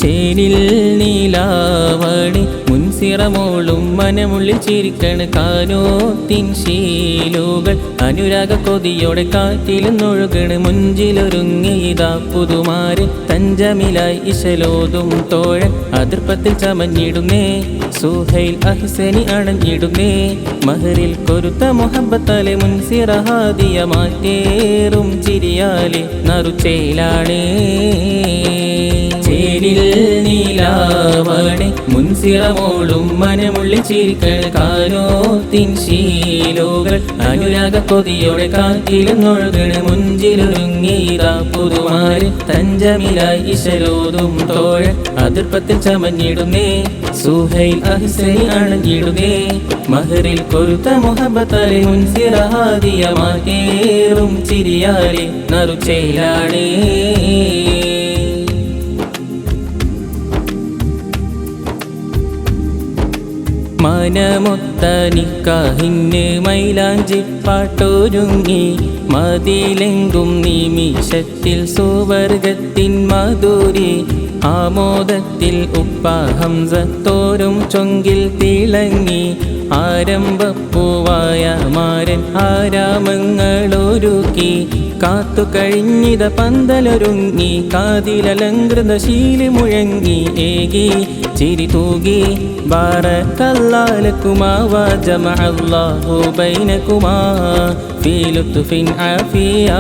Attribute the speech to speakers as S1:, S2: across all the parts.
S1: ചേരിൽ നീലാവണി മുൻസിറമോളും മനമുള്ളിൽ ചിരിക്കണ് കാനോത്തിൻ ശീലുകൾ അനുരാഗ കൊതിയോടെ കാറ്റിലൊന്നൊഴുകണ് മുഞ്ചിലൊരുങ്ങിയതാ പുതുമാരൻ തഞ്ചമിലായി ഇശലോതും തോഴൻ അതിർപ്പത്തിൽ ചമഞ്ഞിടുന്നേ സുഹൈൽ അഹ്സനി അണഞ്ഞിടുന്നേ മഹറിൽ കൊരുത്ത മുഹബത്താലെ മുൻസിറഹാദിയ മാറ്റേറും ചിരിയാലെ നറുച്ചേലാണേ ചേരിൽ നീലാവണി മുൻസിറമോളും മനമുള്ളിൽ ചിരിക്കണ് കാനോത്തിൻ ശീലുകൾ അനുരാഗ കൊതിയോടെ കാറ്റിലൊന്നൊഴുകണ് മുഞ്ചിലൊരുങ്ങിയതാ പുതുമാരൻ തഞ്ചമിലായി ഇശലോതും തോഴൻ അതിർപ്പത്തിൽ ചമഞ്ഞിടുന്നേ സുഹൈൽ അഹ്സനി അണഞ്ഞിടുന്നേ മഹറിൽ കൊരുത്ത മുഹബത്താലെ മുൻസിറഹാദിയ മാറ്റേറും ചിരിയാലെ നറുച്ചേലാണേ മനമൊത്ത നിക്കാഹിന് മൈലാഞ്ചി പാട്ടൊരുങ്ങി മതിലെങ്കും നിമിഷത്തിൽ സുവർഗത്തിൻ മധുരി ആമോദത്തിൽ ഉപ്പ ഹംസത്തോരും ചൊങ്കിൽ തിളങ്ങി ആരംഭപ്പൂവായ മാരൻ ആരാമങ്ങളൊരുക്കി കാത്തു കഴിഞ്ഞിത പന്തലൊരുങ്ങി കാതിലലങ്കൃത ശീലി മുഴങ്ങി ഏകി ചിരി തൂകി ബാറക്കല്ലാലക്കുമാ വജമഅല്ലാഹു ബൈനകുമാ ഫീ ലുത്ഫിൻ ആഫിയാ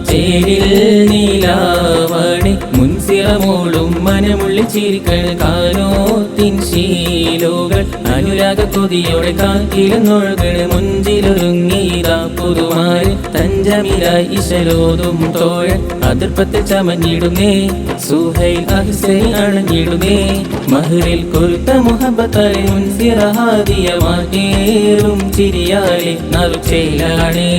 S1: ചേരിൽ നീലാവണി മുൻസിറമോളും മനമുള്ളിൽ ചിരിക്കണ് കാനോത്തിൻ ശീലുകൾ അനുരാഗ കൊതിയോടെ കാറ്റിലൊന്നൊഴുകണ് മുഞ്ചിലൊരുങ്ങിയതാ പുതുമാരൻ തഞ്ചമിലായി ഇശലോതും തോഴൻ അതിർപ്പത്തിൽ ചമഞ്ഞിടുന്നേ സുഹൈൽ അഹ്സനി അണഞ്ഞിടുന്നേ മഹറിൽ കൊരുത്ത മുഹബത്താലെ മുൻസിറഹാദിയ മാറ്റേറും ചിരിയാലെ നറുച്ചേലാണേ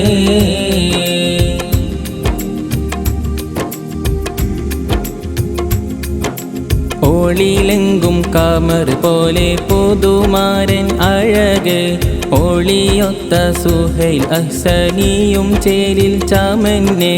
S1: ഓളിലെങ്കും കാമർ പോലെ പുതുമാരൻ അഴക് ഓളിയൊത്ത സുഹൈൽ അഹ്സനിയും ചേരിൽ ചമന്നെ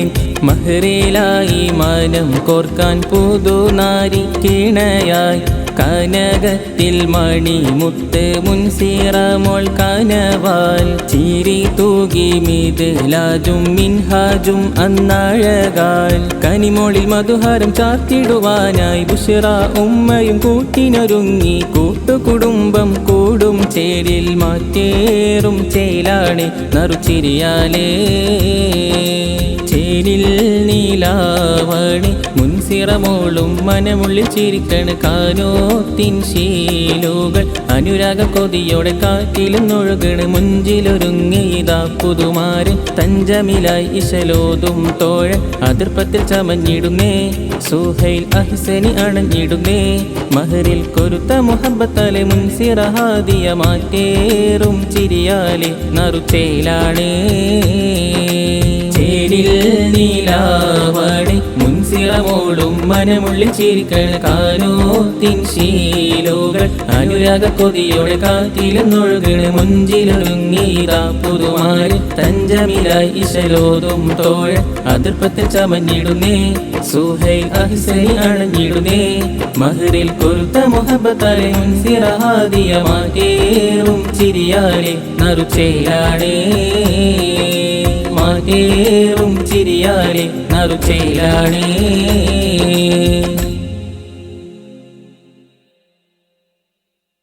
S1: മഹറിലായി മനം കോർക്കാൻ പുതുനാരി കിണയായി കനകത്തിൽ മണിമുത്ത് മുൻസിറമോൾ കനവാൽ ചിരി തൂകി മിദ്ലാജും മിൻഹാജും അന്നഴകാൽ കനിമോളിൽ മധുഹാരം ചാർത്തിടുവാനായി ബുശ്റ ഉമ്മയും കൂട്ടിനൊരുങ്ങി കൂട്ടുകുടുംബം കൂടും ചേരിൽ മാറ്റേറും ചേലാണ് നറുചിരിയാലേ ചേരിൽ നീലാവണി മുൻസിറമോളും മനമുള്ളിൽ ചിരിക്കണ് കാനോത്തിൻ ശീലുകൾ അനുരാഗ കൊതിയോടെ കാറ്റിലൊന്നൊഴുകണ് മുഞ്ചിലൊരുങ്ങിയതാ പുതുമാരൻ തഞ്ചമിലായി ഇശലോതും തോഴൻ അതിർപ്പത്തിൽ ചമഞ്ഞിടുന്നേ സുഹൈൽ അഹ്സനി അണഞ്ഞിടുന്നേ മഹറിൽ കൊരുത്ത മുഹബത്താലെ മുൻസിറഹാദിയ മാറ്റേറും ചിരിയാലെ നറുച്ചേലാണേ ചേരിൽ നീലാവണി മുൻസിറമോളും മനമുള്ളിൽ ചിരിക്കണ് കാനോത്തിൻ ശീലുകൾ അനുരാഗ കൊതിയോടെ കാറ്റിലൊന്നൊഴുകണ് മുഞ്ചിലൊരുങ്ങിയതാ പുതുമാരൻ തഞ്ചമിലായി ഇശലോതും തോഴൻ അതിർപ്പത്തിൽ ചമഞ്ഞിടുന്നേ സുഹൈൽ അഹ്സനി അണഞ്ഞിടുന്നേ മഹറിൽ കൊരുത്ത മുഹബത്താലെ മുൻസിറഹാദിയ മാറ്റേറും ചിരിയാലെ നറുച്ചേലാണേ മാറ്റേറും ചിരിയാലെ നറുച്ചേലാണേ